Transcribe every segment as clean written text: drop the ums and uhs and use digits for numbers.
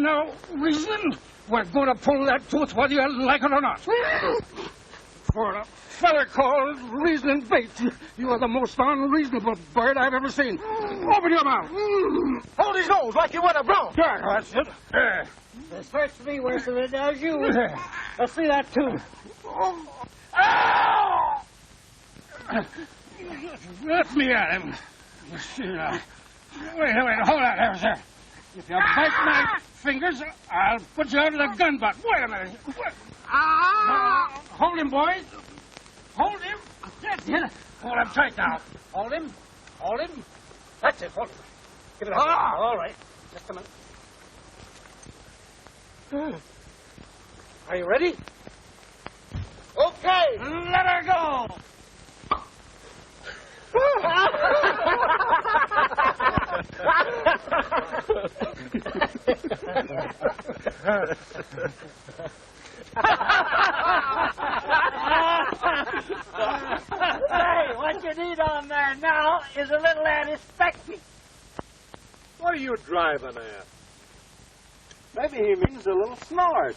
now, reasoning? We're going to pull that tooth whether you like it or not. For a feller called Reasoning Bates, you are the most unreasonable bird I've ever seen. Open your mouth. Hold his nose like you would a bronc. Yeah, that's it. This hurts me worse than it does you. Let's see that tooth. Ow! Let me at him. See now. Wait, hold on there, sir. If you bite my fingers, I'll put you out of the gun butt. Wait a minute. Hold him, boys. Hold him. That's it. Hold him tight now. Hold him. Hold him. That's it. Hold him. Give it up. All right. Just a minute. Are you ready? Okay. Let her go. Hey, what you need on there now is a little antiseptic. What are you driving at? Maybe he means a little snort.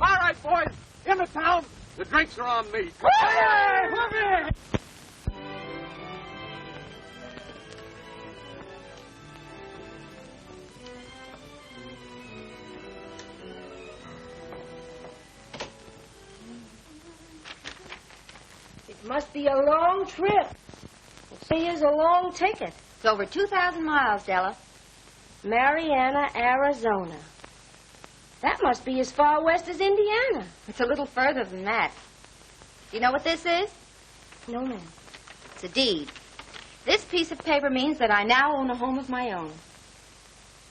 All right, boys. Into town. The drinks are on me. Hey, It must be a long trip. See, here's a long ticket. It's over 2,000 miles, Della. Mariana, Arizona. That must be as far west as Indiana. It's a little further than that. Do you know what this is? No, ma'am. It's a deed. This piece of paper means that I now own a home of my own.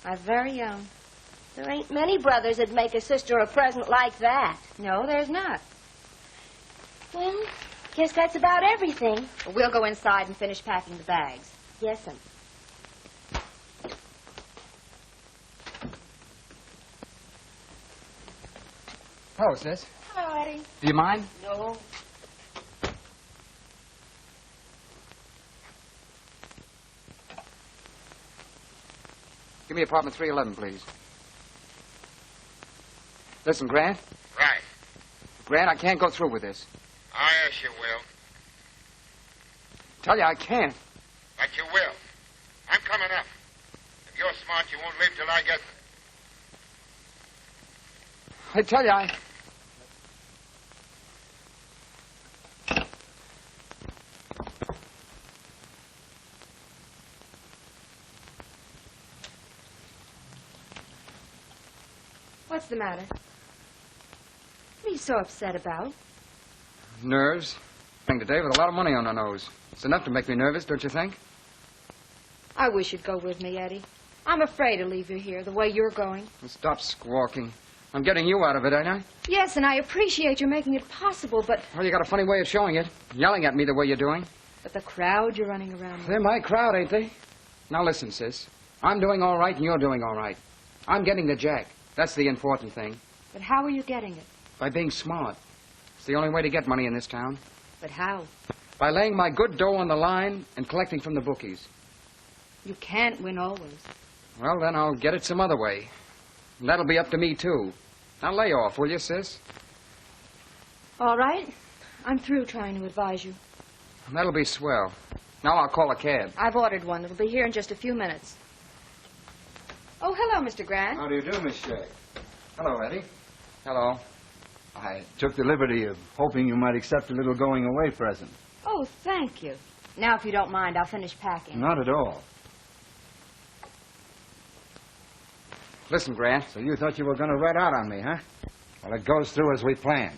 My very own. There ain't many brothers that'd make a sister a present like that. No, there's not. Well, guess that's about everything. But we'll go inside and finish packing the bags. Yes, ma'am. Hello, sis. Hello, Eddie. Do you mind? No. Give me apartment 311, please. Listen, Grant. Right. Grant, I can't go through with this. Oh, yes, you will. Tell you I can't. But you will. I'm coming up. If you're smart, you won't live till I get there. I tell you I... What's the matter? What are you so upset about? Nerves. Today with a lot of money on her nose. It's enough to make me nervous, don't you think? I wish you'd go with me, Eddie. I'm afraid to leave you here the way you're going. Well, stop squawking. I'm getting you out of it, ain't I? Yes, and I appreciate your making it possible, but... Well, you got a funny way of showing it. Yelling at me the way you're doing. But the crowd you're running around with... They're my crowd, ain't they? Now listen, sis. I'm doing all right and you're doing all right. I'm getting the jack. That's the important thing. But how are you getting it? By being smart. It's the only way to get money in this town. But how? By laying my good dough on the line and collecting from the bookies. You can't win always. Well, then I'll get it some other way. And that'll be up to me, too. Now lay off, will you, sis? All right. I'm through trying to advise you. That'll be swell. Now I'll call a cab. I've ordered one. It'll be here in just a few minutes. Oh, hello, Mr. Grant. How do you do, Miss Shea? Hello, Eddie. Hello. I took the liberty of hoping you might accept a little going-away present. Oh, thank you. Now, if you don't mind, I'll finish packing. Not at all. Listen, Grant. So you thought you were going to red out on me, huh? Well, it goes through as we planned.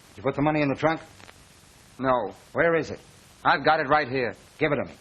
Did you put the money in the trunk? No. Where is it? I've got it right here. Give it to me.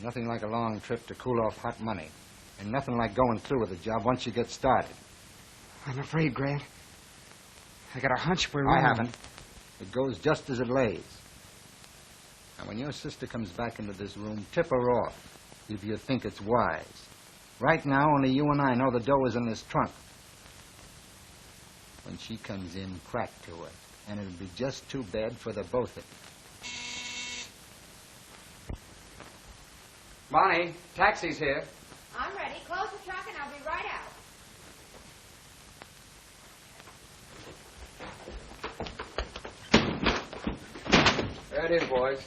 Nothing like a long trip to cool off hot money. And nothing like going through with the job once you get started. I'm afraid, Grant. I got a hunch we're I wrong. haven't. It goes just as it lays. Now, when your sister comes back into this room, tip her off if you think it's wise. Right now, only you and I know the dough is in this trunk. When she comes in, crack to her. And it'll be just too bad for the both of you. Bonnie, taxi's here. I'm ready. Close the truck and I'll be right out. There it is, boys.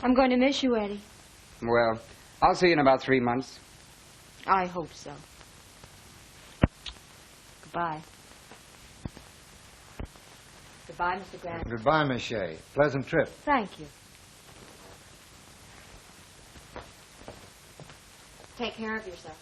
I'm going to miss you, Eddie. Well, I'll see you in about 3 months. I hope so. Goodbye. Goodbye, Mr. Grant. Goodbye, Miss Shea. Pleasant trip. Thank you. Take care of yourself.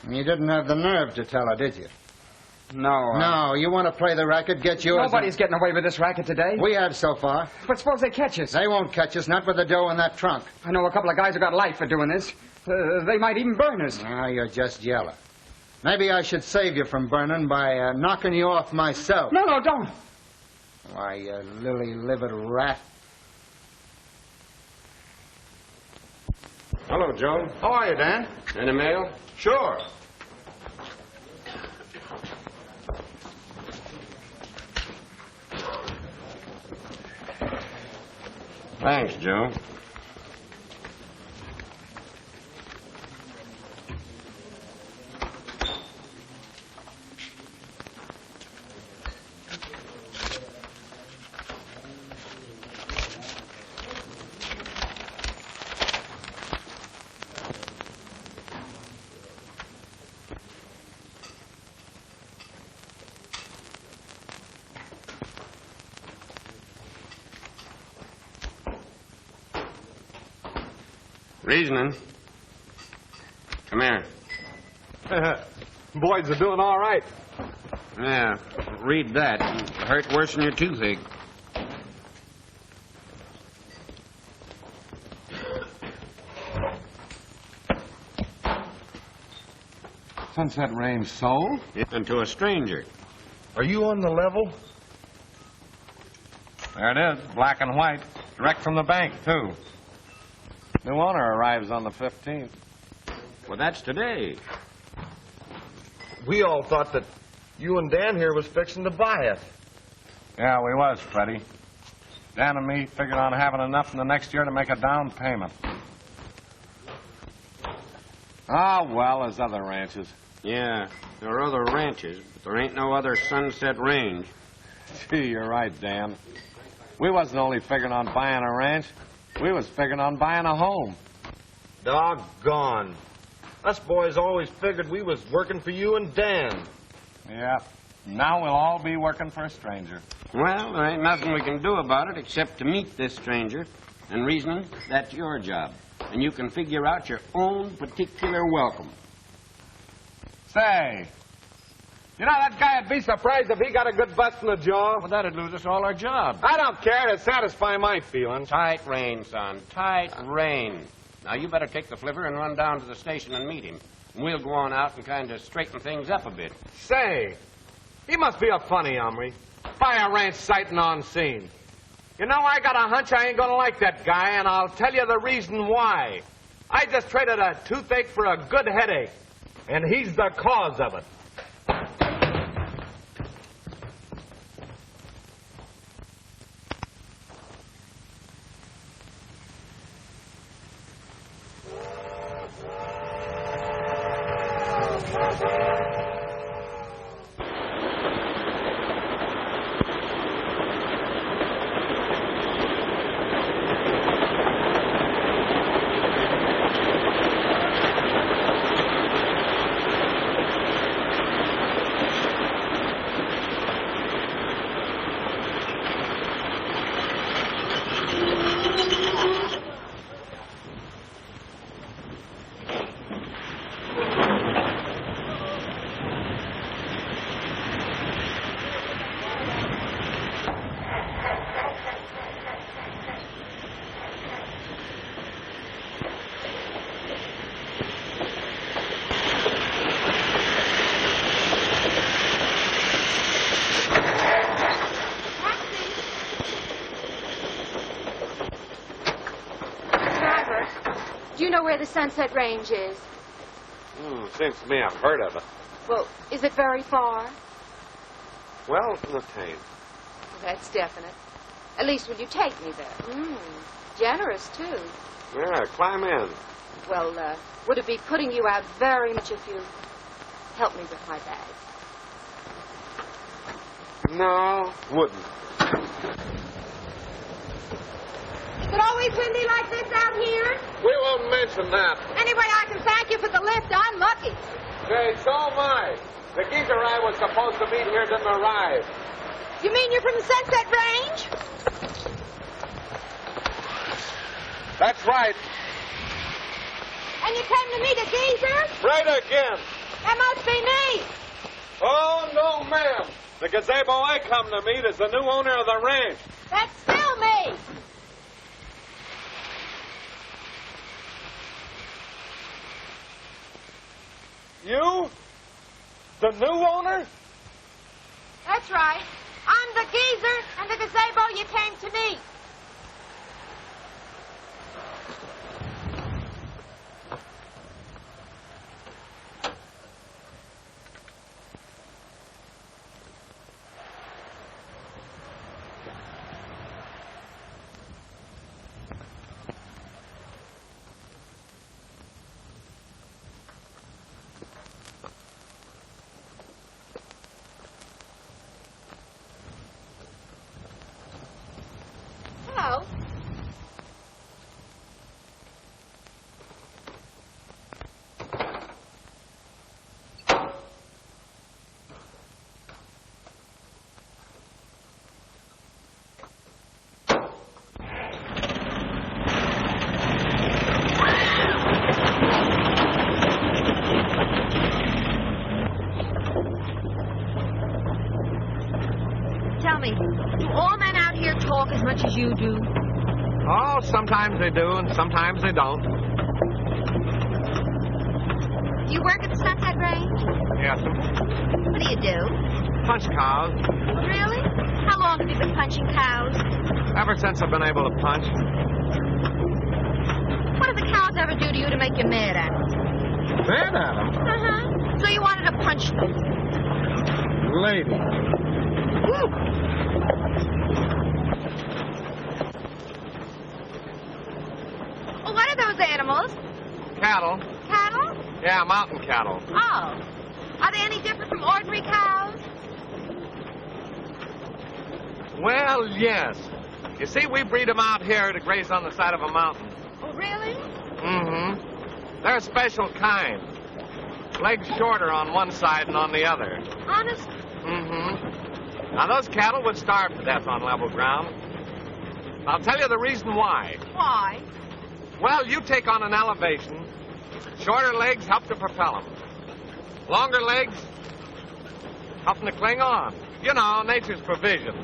You didn't have the nerve to tell her, did you? No. No, you want to play the racket, get yours. Nobody's getting away with this racket today. We have so far. But suppose they catch us. They won't catch us, not with the dough in that trunk. I know a couple of guys who got life for doing this. They might even burn us. Ah, you're just yellow. Maybe I should save you from burning by knocking you off myself. No, don't. Why, you lily-livered rat. Hello, Joe. How are you, Dan? Any mail? Sure. Thanks, Joe. Reasoning. Come here. Boys are doing all right. Yeah, read that. You hurt worse than your toothache. Sunset Range sold? And to a stranger. Are you on the level? There it is, black and white. Direct from the bank, too. New owner arrives on the 15th. Well, that's today. We all thought that you and Dan here was fixing to buy it. Yeah, we was, Freddie. Dan and me figured on having enough in the next year to make a down payment. Ah, well, there's other ranches. Yeah, there are other ranches, but there ain't no other Sunset Range. Gee, you're right, Dan. We wasn't only figuring on buying a ranch. We was figuring on buying a home. Doggone. Us boys always figured we was working for you and Dan. Yeah. Now we'll all be working for a stranger. Well, there ain't nothing we can do about it except to meet this stranger. And reasoning, that's your job. And you can figure out your own particular welcome. Say, you know, that guy'd be surprised if he got a good bust in the jaw. Well, that'd lose us all our jobs. I don't care to satisfy my feelings. Tight rein, son. Tight rein. Now, you better take the flivver and run down to the station and meet him. And we'll go on out and kind of straighten things up a bit. Say, he must be a funny hombre. Buy a ranch sighting on scene. You know, I got a hunch I ain't gonna like that guy, and I'll tell you the reason why. I just traded a toothache for a good headache, and he's the cause of it. the Sunset Range is? Seems to me I've heard of it. Well, is it very far? Well, it ain't. That's definite. At least, would you take me there? Generous, too. Yeah, climb in. Well, would it be putting you out very much if you helped me with my bag? No, wouldn't. Is it always windy like this out here? We won't mention that. Anyway, I can thank you for the lift. I'm lucky. Hey, so am I. The geezer I was supposed to meet here didn't arrive. You mean you're from the Sunset Range? That's right. And you came to meet a geezer? Right again. That must be me. Oh, no, ma'am. The gazebo I come to meet is the new owner of the ranch. That's still me. You? The new owner? That's right. I'm the geezer and the gazebo you came to meet. Hello. Tell me, do all men out here talk as much as you do? Oh, sometimes they do, and sometimes they don't. Do you work at the Sunset Range? Yes, sir. What do you do? Punch cows. Really? How long have you been punching cows? Ever since I've been able to punch. What did the cows ever do to you to make you mad at them? Mad at them? Uh-huh. So you wanted to punch them? Lady. Well, what are those animals? Cattle. Cattle? Yeah, mountain cattle. Oh. Are they any different from ordinary cows? Well, yes. You see, we breed them out here to graze on the side of a mountain. Oh, really? Mm-hmm. They're a special kind. Legs shorter on one side and on the other. Honest? Mm-hmm. Now, those cattle would starve to death on level ground. I'll tell you the reason why. Why? Well, you take on an elevation. Shorter legs help to propel them. Longer legs help them to cling on. You know, nature's provision.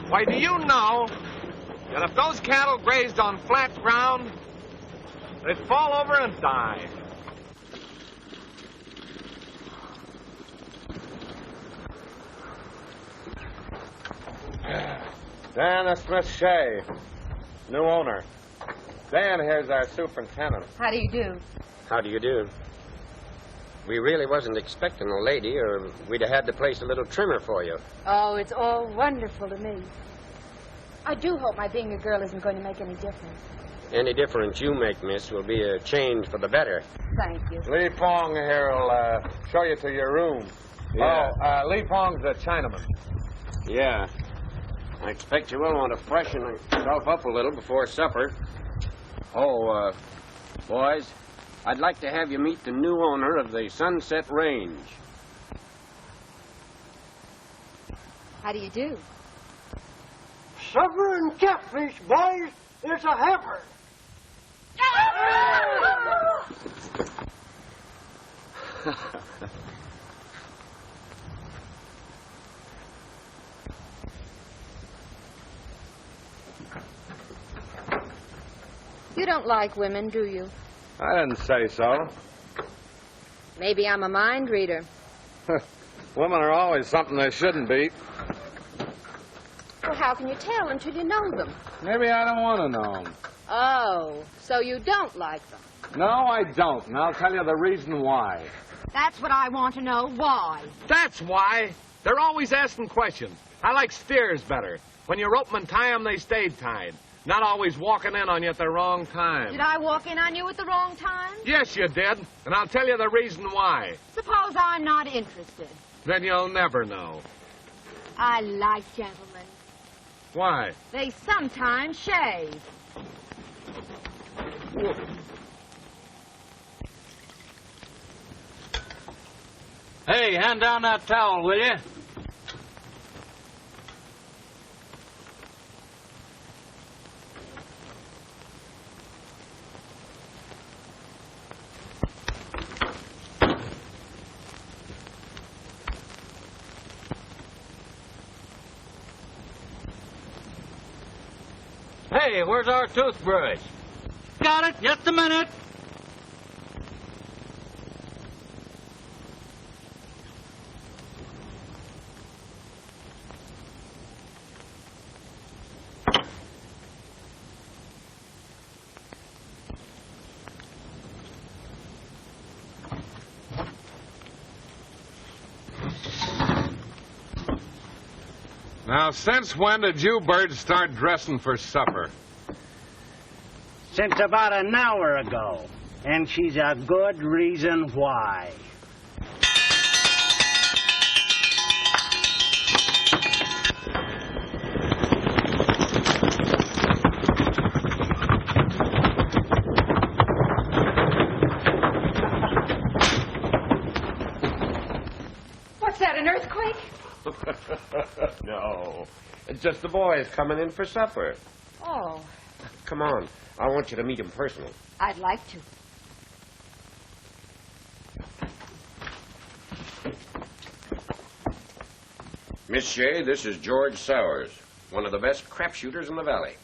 Why, do you know that if those cattle grazed on flat ground, they'd fall over and die? Dan Smith Shea, new owner. Dan here's our superintendent. How do you do? How do you do? We really wasn't expecting a lady, or we'd have had to place a little trimmer for you. Oh, it's all wonderful to me. I do hope my being a girl isn't going to make any difference. Any difference you make, miss, will be a change for the better. Thank you. Lee Fong here will show you to your room. Yeah. Oh, Lee Fong's a Chinaman. Yeah. I expect you will want to freshen yourself up a little before supper. Oh, boys, I'd like to have you meet the new owner of the Sunset Range. How do you do? Supper and catfish, boys. It's a heifer. You don't like women, do you? I didn't say so. Maybe I'm a mind reader. Women are always something they shouldn't be. Well, how can you tell until you know them? Maybe I don't want to know them. Oh, so you don't like them? No, I don't, and I'll tell you the reason why. That's what I want to know. Why? That's why. They're always asking questions. I like steers better. When you rope 'em and tie 'em, they stayed tied. Not always walking in on you at the wrong time. Did I walk in on you at the wrong time? Yes, you did, and I'll tell you the reason why. Suppose I'm not interested. Then you'll never know. I like gentlemen. Why? They sometimes shave. Hey, hand down that towel, will you? Hey, where's our toothbrush? Got it. Just a minute. Now, since when did you birds start dressing for supper? Since about an hour ago. And she's a good reason why. What's that, an earthquake? No. It's just the boys coming in for supper. Oh, Come on. I want you to meet him personally. I'd like to. Miss Shea, this is George Sowers, one of the best crap shooters in the valley.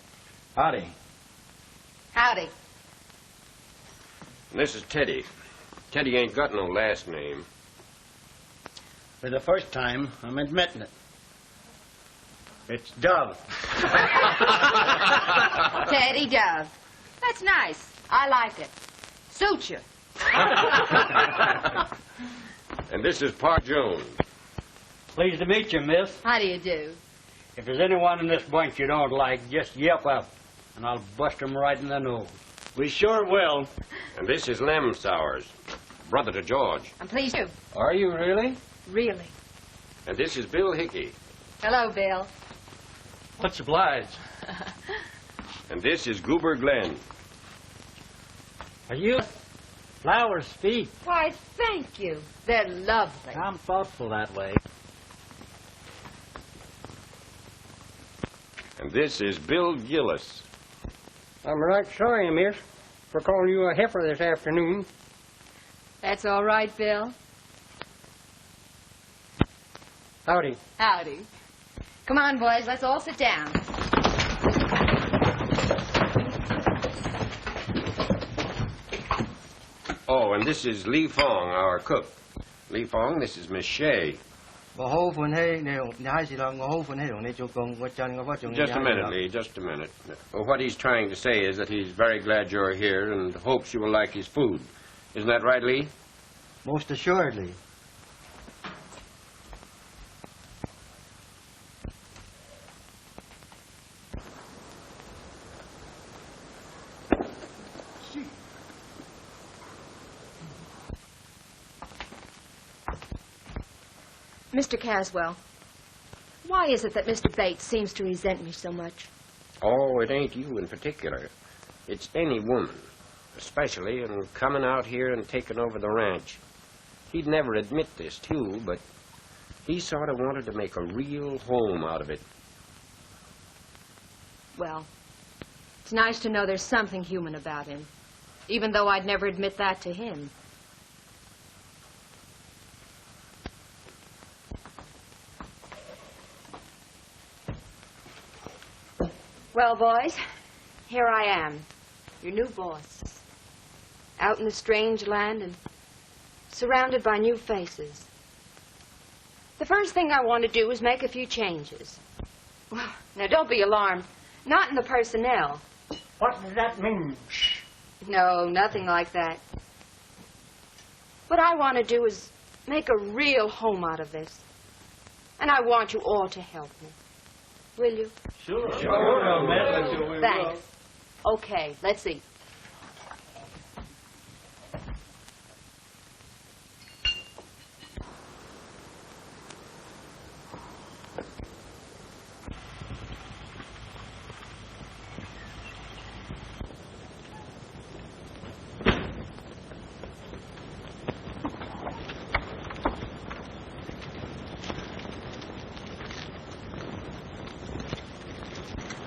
Howdy. Howdy. And this is Teddy. Teddy ain't got no last name. For the first time, I'm admitting it. It's Dove. Teddy Dove. That's nice. I like it. Suits you. And this is Pa Jones. Pleased to meet you, miss. How do you do? If there's anyone in this bunch you don't like, just yelp up, and I'll bust 'em right in the nose. We sure will. And this is Lem Sowers, brother to George. I'm pleased to. Are you really? Really. And this is Bill Hickey. Hello, Bill. Much obliged. And this is Goober Glenn. Are you? Flowers, feet. Why, thank you. They're lovely. I'm thoughtful that way. And this is Bill Gillis. I'm right sorry, miss, for calling you a heifer this afternoon. That's all right, Bill. Howdy. Howdy. Come on, boys. Let's all sit down. Oh, and this is Lee Fong, our cook. Lee Fong, this is Miss Shea. Just a minute, Lee, just a minute. Well, what he's trying to say is that he's very glad you're here and hopes you will like his food. Isn't that right, Lee? Most assuredly. Mr. Caswell, why is it that Mr. Bates seems to resent me so much? Oh, it ain't you in particular. It's any woman, especially in coming out here and taking over the ranch. He'd never admit this, too, but he sort of wanted to make a real home out of it. Well, it's nice to know there's something human about him, even though I'd never admit that to him. Well, boys, here I am, your new boss, out in the strange land and surrounded by new faces. The first thing I want to do is make a few changes. Well, now, don't be alarmed. Not in the personnel. What does that mean? Shh. No, nothing like that. What I want to do is make a real home out of this. And I want you all to help me. Will you? Sure. Thanks. Okay, let's eat.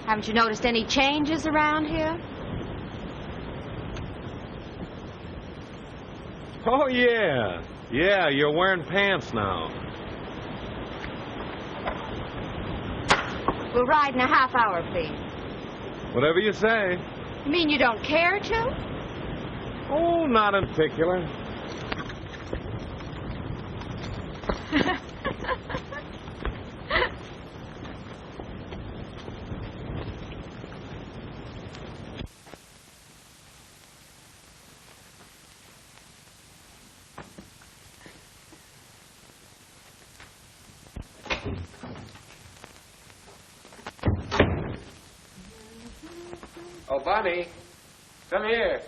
Haven't you noticed any changes around here? Oh, yeah. Yeah, you're wearing pants now. We'll ride in a half hour, please. Whatever you say. You mean you don't care to? Oh, not in particular. Oh, Bonnie, come here.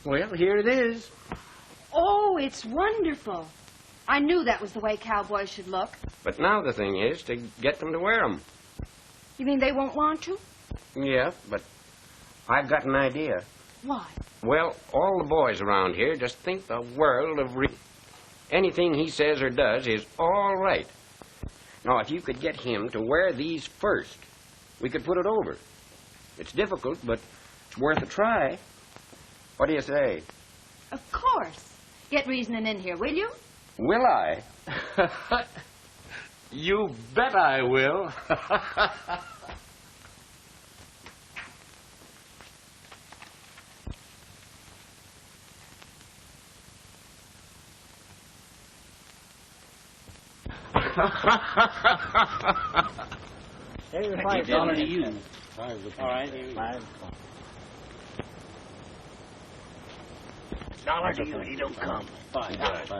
Well, here it is. Oh, it's wonderful. I knew that was the way cowboys should look. But now the thing is to get them to wear them. You mean they won't want to? Yeah, but I've got an idea. Why? Well, all the boys around here just think the world of anything he says or does is all right. Now, if you could get him to wear these first, we could put it over. It's difficult, but it's worth a try. What do you say? Of course. Get reasoning in here, will you? Will I? You bet I will. $5 to you. All right, here we go. $1 to you, he don't come. $5. He does.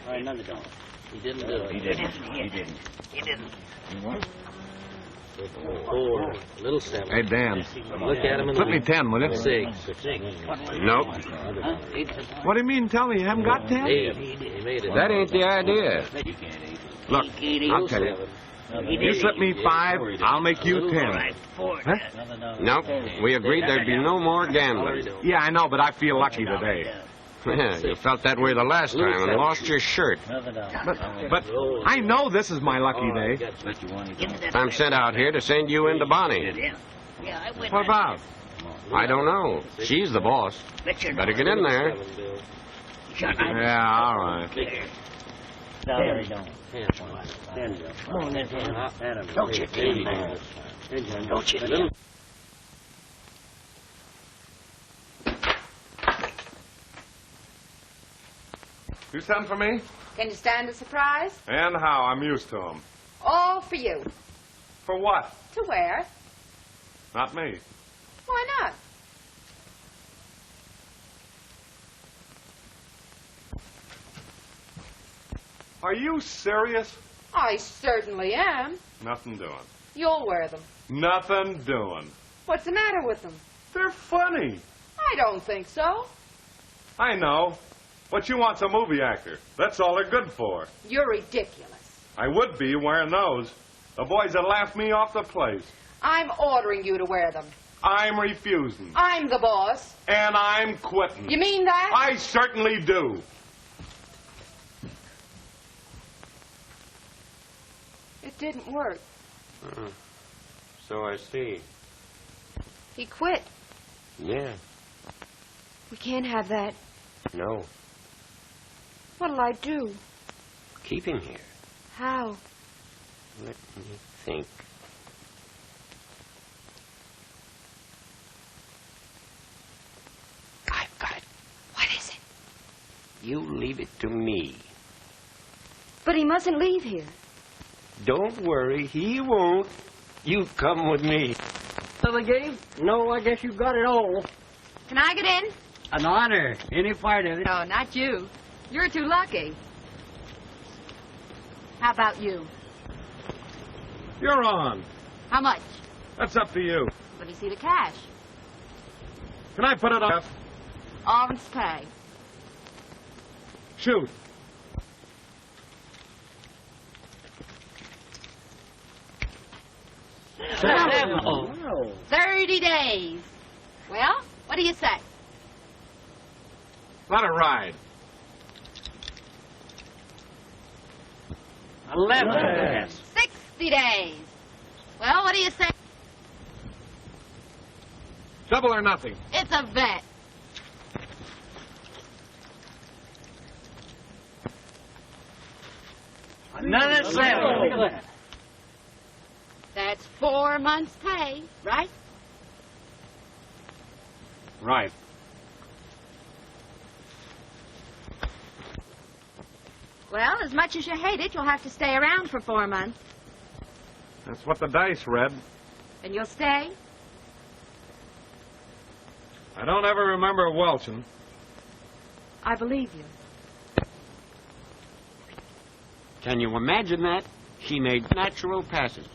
All right, another $1. He didn't do it. He didn't. Four, little 7. Hey, Dan. Look at him in the Put me 10, will you? 6. Nope. What do you mean? Tell me you haven't got 10? 8. He made it. That ain't the idea. Look, I'll tell you. You slip me 5, I'll make you 10. Huh? Nope. We agreed there'd be no more gambling. Yeah, I know, but I feel lucky today. You felt that way the last time and lost your shirt. But I know this is my lucky day. I'm sent out here to send you in to Bonnie. What about? I don't know. She's the boss. Better get in there. Yeah, all right. Don't you? You sent for me? Can you stand the surprise? And how? I'm used to them. All for you. For what? To wear. Not me. Why not? Are you serious? I certainly am. Nothing doing. You'll wear them. Nothing doing. What's the matter with them? They're funny. I don't think so. I know. What you want's a movie actor. That's all they're good for. You're ridiculous. I would be wearing those. The boys would laugh me off the place. I'm ordering you to wear them. I'm refusing. I'm the boss. And I'm quitting. You mean that? I certainly do. It didn't work. So I see. He quit. Yeah. We can't have that. No. What'll I do? Keep him here. How? Let me think. I've got it. What is it? You leave it to me. But he mustn't leave here. Don't worry, he won't. You come with me. Another game? No, I guess you got it all. Can I get in? An honor. Any part of it. No, not you. You're too lucky. How about you? You're on. How much? That's up to you. Let me see the cash. Can I put it up? Alms pay. Shoot. Wow. 30 days. Well, what do you say? Let it ride. 11. 60 days. Well, what do you say? Double or nothing. It's a bet. Another 7. That's 4 months' pay, right? Right. Well, as much as you hate it, you'll have to stay around for 4 months. That's what the dice read. And you'll stay? I don't ever remember welching. I believe you. Can you imagine that? She made natural passes.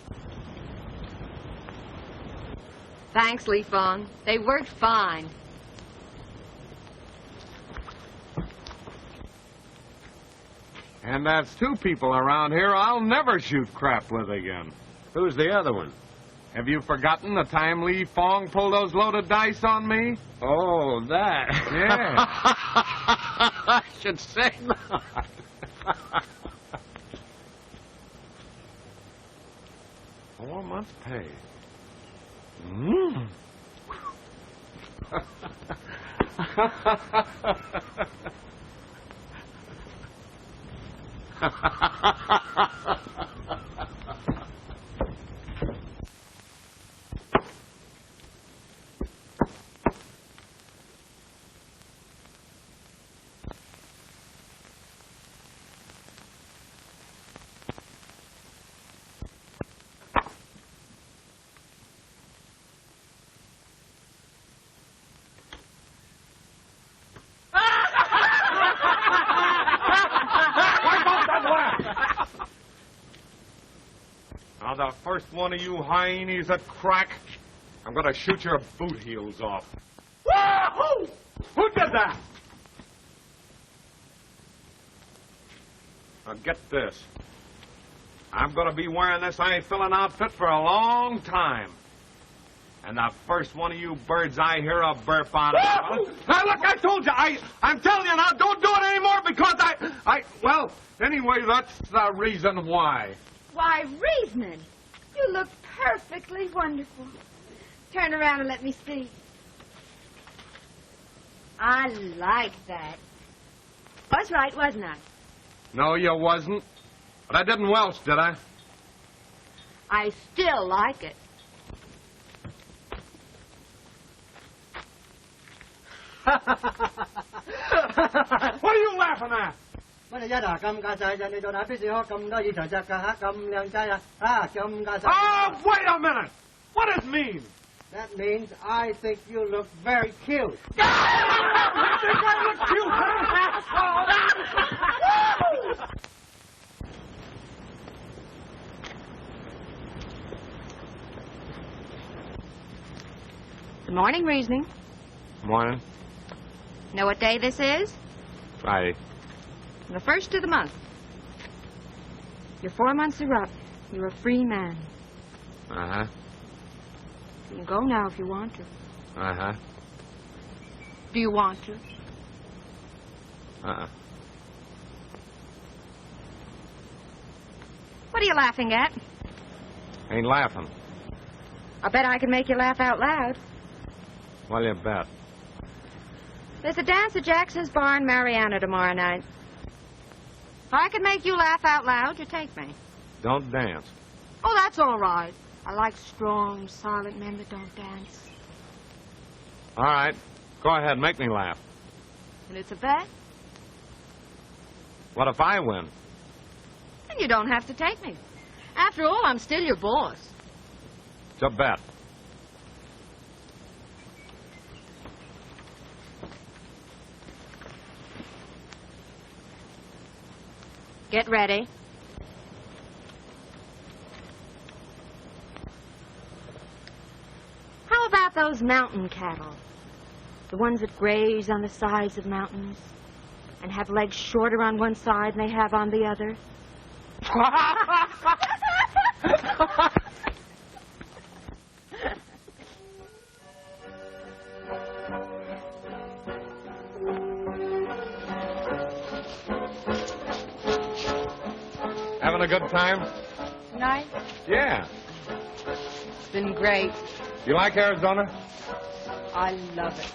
Thanks, Leafon. They worked fine. And that's 2 people around here I'll never shoot crap with again. Who's the other one? Have you forgotten the time Lee Fong pulled those loaded dice on me? Oh, that. Yeah. I should say not. Four months' pay. Mm. Now, the first one of you hyenas that crack, I'm going to shoot your boot heels off. Wahoo! Who did that? Now, get this. I'm going to be wearing this eye-filling outfit for a long time. And the first one of you birds I hear a burp on it. Now, look, I told you. I'm telling you now, don't do it anymore because well, anyway, that's the reason why. Why, reasoning. You look perfectly wonderful. Turn around and let me see. I like that. I was right, wasn't I? No, you wasn't. But I didn't welch, did I? I still like it. What are you laughing at? 乜你一嗱咁架勢啫？你到底邊時開咁多耳頭隻㗎嚇？咁靚仔啊！啊咁架勢。Oh, wait a minute! What does it mean? That means I think you look very cute. I think I look cute, huh? Good morning, Reasoning. Morning. Know what day this is? Friday. The first of the month. Your 4 months are up. You're a free man. Uh-huh. You can go now if you want to. Uh-huh. Do you want to? Uh-uh. What are you laughing at? Ain't laughing. I bet I can make you laugh out loud. Well, you bet. There's a dance at Jackson's Bar in Mariana tomorrow night. If I could make you laugh out loud, you take me. Don't dance. Oh, that's all right. I like strong, silent men that don't dance. All right. Go ahead, make me laugh. And it's a bet? What if I win? And you don't have to take me. After all, I'm still your boss. It's a bet. Get ready. How about those mountain cattle? The ones that graze on the sides of mountains and have legs shorter on one side than they have on the other? Having a good time? Tonight? Yeah. It's been great. You like Arizona? I love it.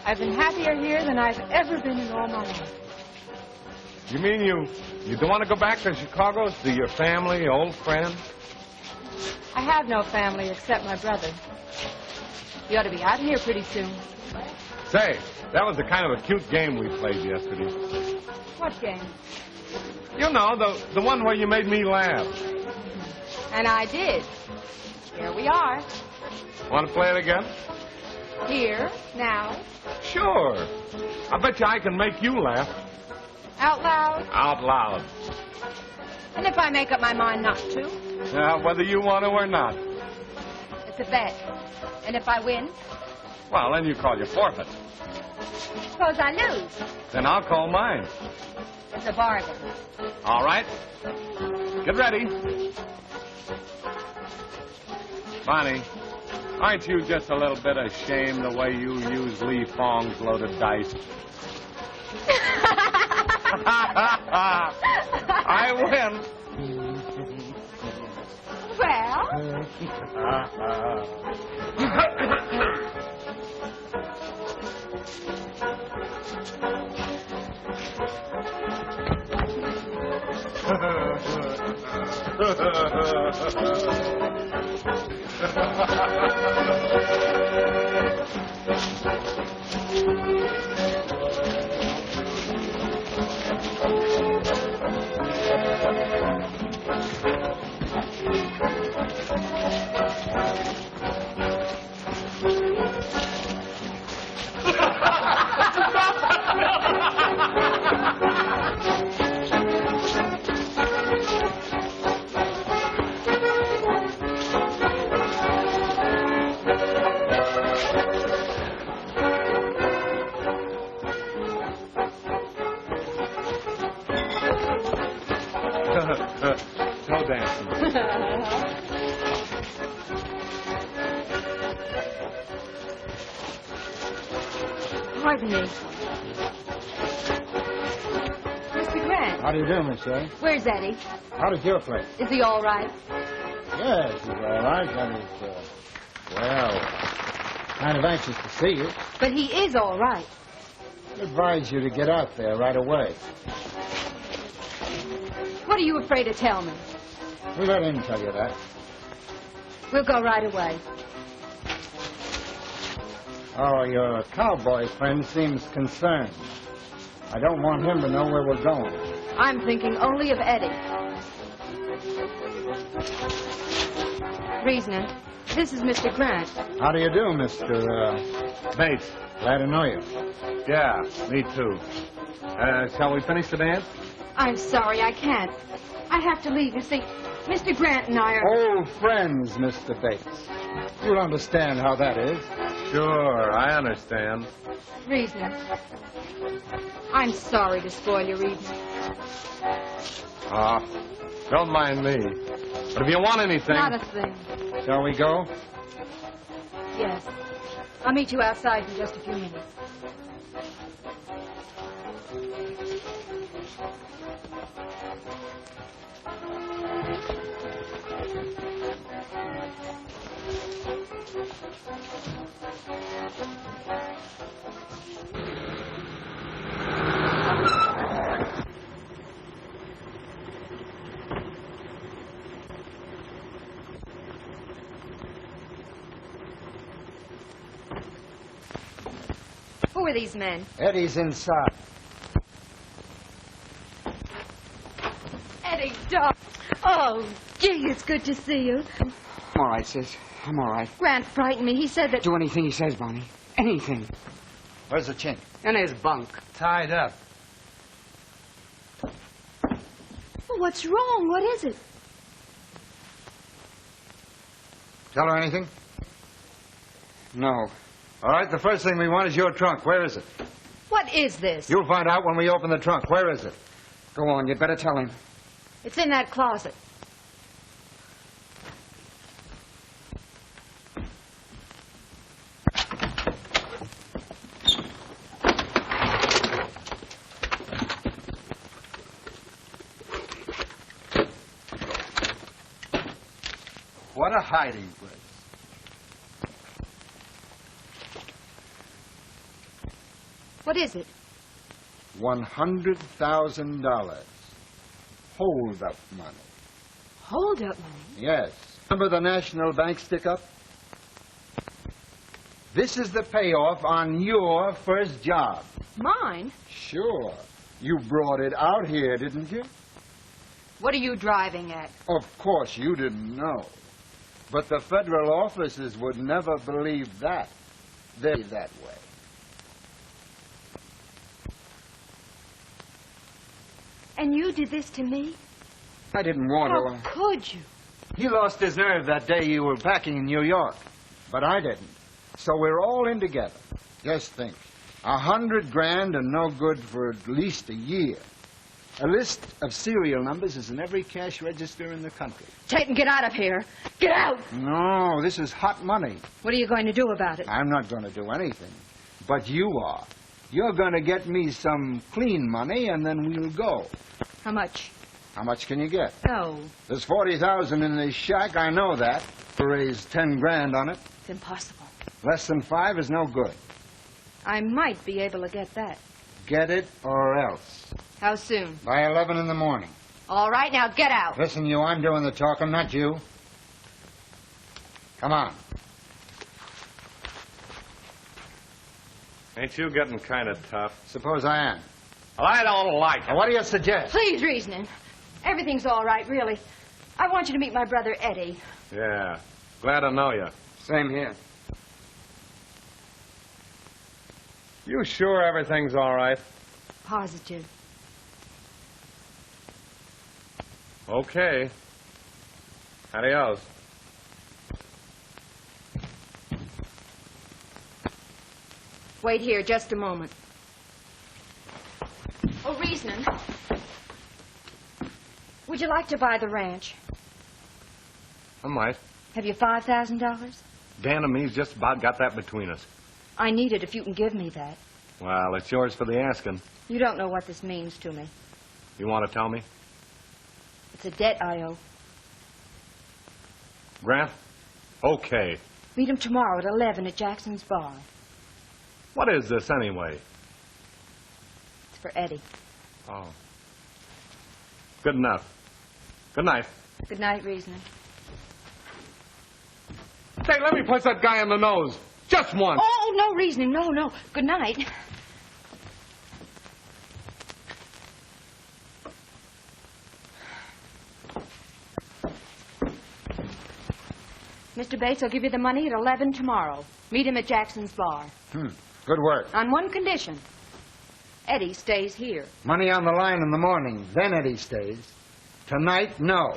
I've been happier here than I've ever been in all my life. You mean you don't want to go back to Chicago, see your family, old friends? I have no family except my brother. You ought to be out of here pretty soon. Say, that was the kind of a cute game we played yesterday. What game? You know, the one where you made me laugh. And I did. Here we are. Want to play it again? Here, now. Sure. I bet you I can make you laugh. Out loud. Out loud. And if I make up my mind not to? Now, whether you want to or not. It's a bet. And if I win? Well, then you call your forfeit. Suppose I lose. Then I'll call mine. It's a bargain. All right. Get ready. Bonnie, aren't you just a little bit ashamed the way you use Lee Fong's loaded dice? I win. Well? No dancing. Pardon me. Mr. Grant. How do you do, Miss Shelley? Where's Eddie? How does your place? Is he all right? Yes, he's all right. And he's, well, kind of anxious to see you. But he is all right. I advise you to get out there right away. What are you afraid to tell me? We'll let him tell you that. We'll go right away. Oh, your cowboy friend seems concerned. I don't want him to know where we're going. I'm thinking only of Eddie. Reasoner, this is Mr. Grant. How do you do, Mr. Bates. Glad to know you. Yeah, me too. Shall we finish the dance? I'm sorry, I can't. I have to leave. You see, Mr. Grant and I are... Old friends, Mr. Bates. You'll understand how that is. Sure, I understand. Reasoner, I'm sorry to spoil your evening. Don't mind me. But if you want anything... Not a thing. Shall we go? Yes. I'll meet you outside in just a few minutes. Who are these men? Eddie's inside. Eddie, darling. Oh, gee, it's good to see you. I'm all right, sis. I'm all right. Grant frightened me. He said that... Do anything he says, Bonnie. Anything. Where's the chink? In his bunk. Tied up. Well, what's wrong? What is it? Tell her anything? No. All right, the first thing we want is your trunk. Where is it? What is this? You'll find out when we open the trunk. Where is it? Go on, you'd better tell him. It's in that closet. What a hiding place. What is it? $100,000. Hold-up money. Hold-up money? Yes. Remember the National Bank stick-up? This is the payoff on your first job. Mine? Sure. You brought it out here, didn't you? What are you driving at? Of course, you didn't know. But the federal officers would never believe that. They're that way. And you did this to me? I didn't want How to. could you? He lost his nerve that day you were packing in New York. But I didn't. So we're all in together. Just think. $100,000 and no good for at least a year. A list of serial numbers is in every cash register in the country. Tate, get out of here. Get out! No, this is hot money. What are you going to do about it? I'm not going to do anything. But you are. You're going to get me some clean money, and then we'll go. How much? How much can you get? No. There's 40,000 in this shack. I know that. To raise 10 grand on it. It's impossible. Less than 5 is no good. I might be able to get that. Get it or else. How soon? By 11 in the morning. All right, now get out. Listen, you, I'm doing the talking, not you. Come on. Ain't you getting kind of tough? Suppose I am. Well, I don't like it. Now, what do you suggest? Please, reasoning. Everything's all right, really. I want you to meet my brother, Eddie. Yeah. Glad to know you. Same here. You sure everything's all right? Positive. Okay. Adios. Wait here just a moment. Oh, reasoning. Would you like to buy the ranch? I might. Have you $5,000? Dan and me's just about got that between us. I need it if you can give me that. Well, it's yours for the asking. You don't know what this means to me. You want to tell me? It's a debt I owe. Grant? Okay. Meet him tomorrow at 11 at Jackson's bar. What is this anyway? It's for Eddie. Oh. Good enough. Good night. Good night, reasoning. Say, let me punch that guy in the nose. Just once. Oh, no reasoning. No. Good night. Mr. Bates, I'll give you the money at 11 tomorrow. Meet him at Jackson's bar. Good work. On one condition. Eddie stays here. Money on the line in the morning. Then Eddie stays. Tonight, no.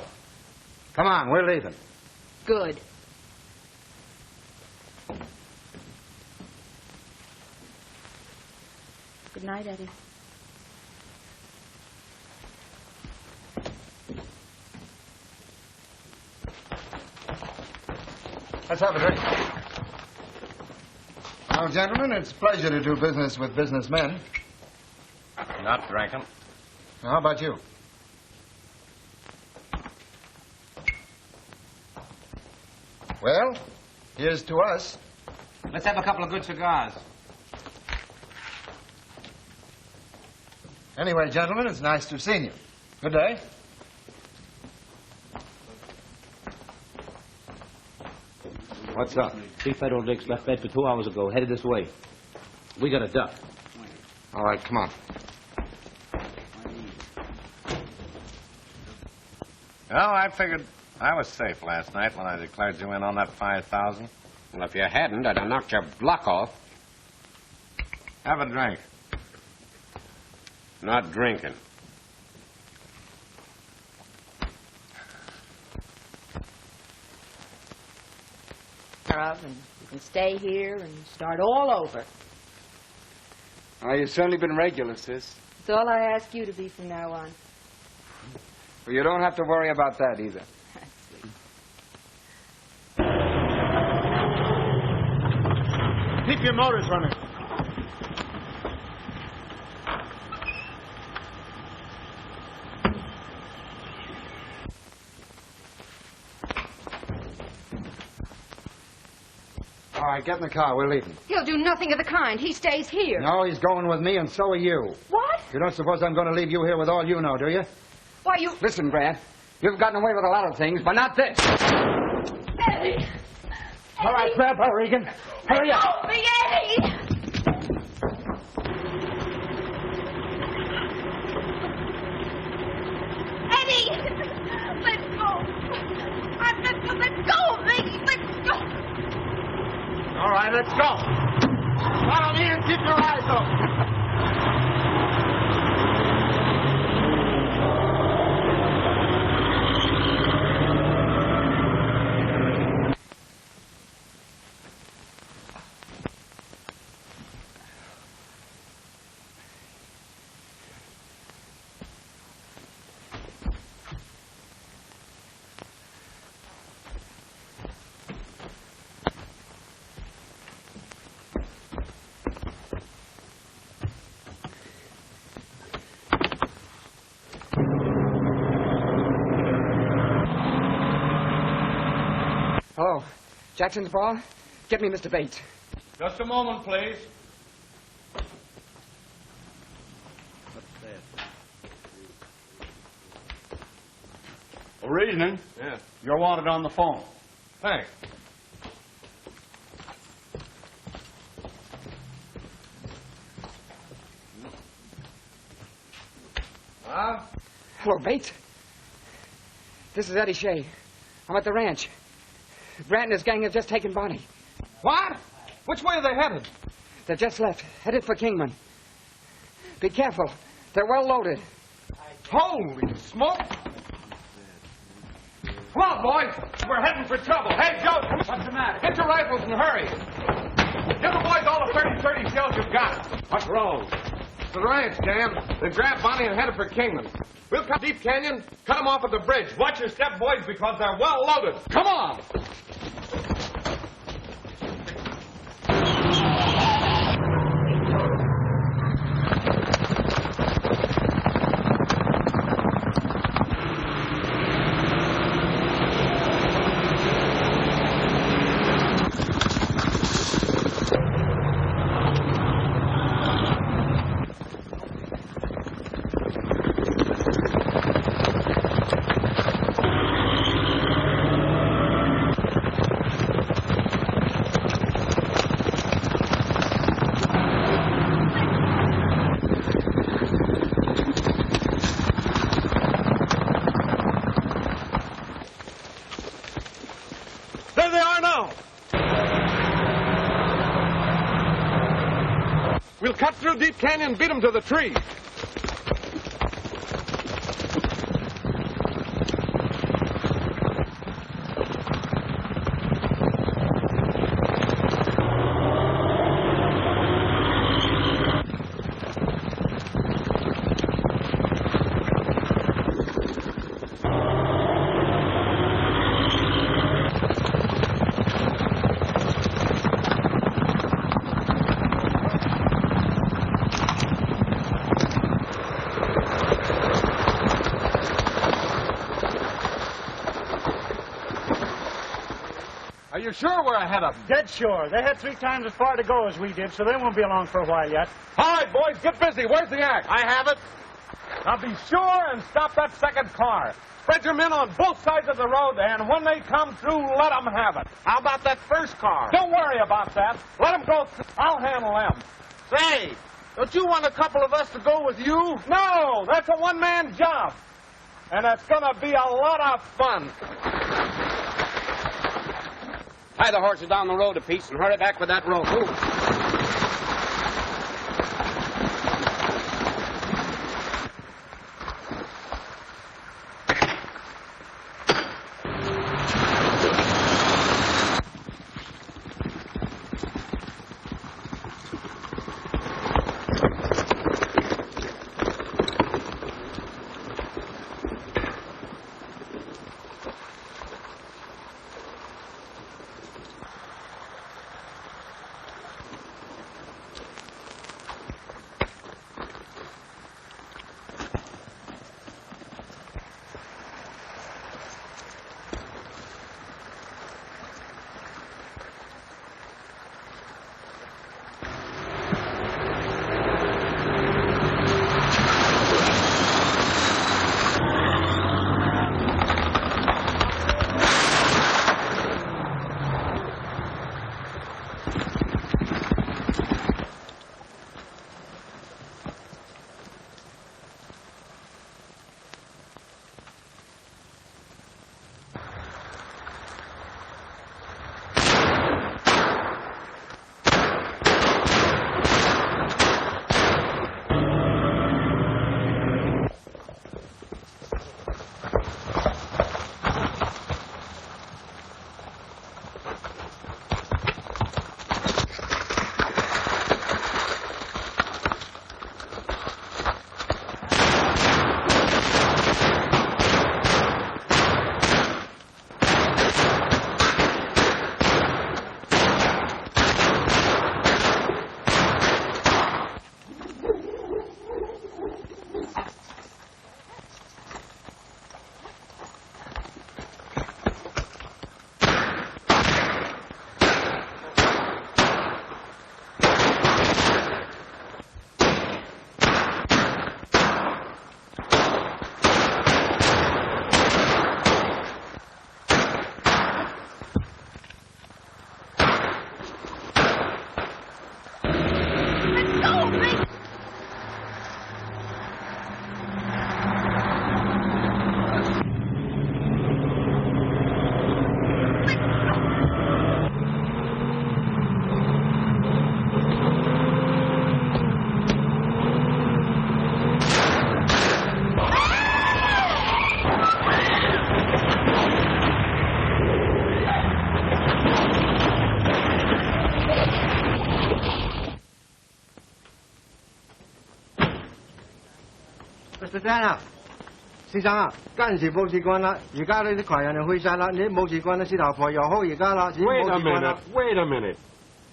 Come on, we're leaving. Good. Good night, Eddie. Let's have a drink. Now, gentlemen, it's a pleasure to do business with businessmen. Not drinking. Now, how about you? Well, here's to us. Let's have a couple of good cigars. Anyway, gentlemen, it's nice to have seen you. Good day. What's up? 3 federal dicks left Bedford 2 hours ago, headed this way. We got a duck. All right, come on. Well, I figured I was safe last night when I declared you in on that 5,000. Well, if you hadn't, I'd have knocked your block off. Have a drink. Not drinking. And you can stay here and start all over. Oh, you've certainly been regular, sis. It's all I ask you to be from now on. Well, you don't have to worry about that either. Keep your motors running. All right, get in the car. We're leaving. He'll do nothing of the kind. He stays here. No, he's going with me, and so are you. What? You don't suppose I'm going to leave you here with all you know, do you? Why, you... Listen, Brad, you've gotten away with a lot of things, but not this. Eddie! All right, grab her, Regan. Hurry up. Help me, Eddie! Eddie! Let go! I've got to let go of me! Let go! All right, let's go. Follow me and keep your eyes open. Hello. Jackson's bar? Get me Mr. Bates. Just a moment, please. Reasoning? Yeah. You're wanted on the phone. Thanks. Hello, Bates. This is Eddie Shea. I'm at the ranch. Grant and his gang have just taken Bonnie. What? Which way are they headed? They just left, headed for Kingman. Be careful. They're well loaded. Holy smoke! Come on, boys. We're heading for trouble. Hey, Joe. What's the matter? Get your rifles and hurry. Give the boys all the 30 shells you've got. What's wrong? It's the ranch, Dan. They've grabbed Bonnie and headed for Kingman. We'll cut Deep Canyon, cut them off at the bridge. Watch your step, boys, because they're well loaded. Come on! There they are now. We'll cut through Deep Canyon and beat them to the tree. Are you sure we're ahead of them? Dead sure. They had 3 times as far to go as we did, so they won't be along for a while yet. All right, boys, get busy. Where's the axe? I have it. Now be sure and stop that second car. Spread your men on both sides of the road, and when they come through, let them have it. How about that first car? Don't worry about that. Let them go. I'll handle them. Say, don't you want a couple of us to go with you? No, that's a one-man job. And it's going to be a lot of fun. Tie the horses down the road a piece and hurry back with that rope. Move. Mr. Dan 先生啊，嗰陣時冇事幹啦，而家呢啲窮人就去晒啦，你冇事幹啦，司頭婆又好而家啦， Wait a minute.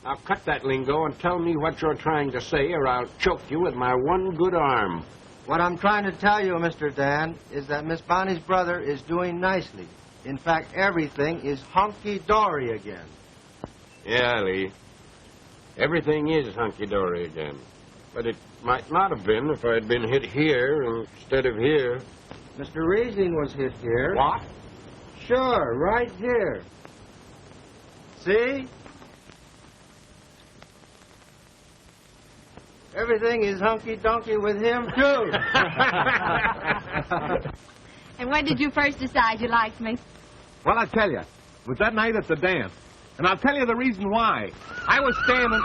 Now cut that lingo and tell me what you're trying to say, or I'll choke you with my one good arm. What I'm trying to tell you, Mr. Dan, is that Miss Bonnie's brother is doing nicely. In fact, everything is hunky-dory again. Yeah, Lee. Everything is hunky-dory again. But it might not have been if I'd been hit here instead of here. Mr. Reesing was hit here. What? Sure, right here. See? Everything is hunky-donkey with him, too. And when did you first decide you liked me? Well, I'll tell you. It was that night at the dance. And I'll tell you the reason why. I was standing...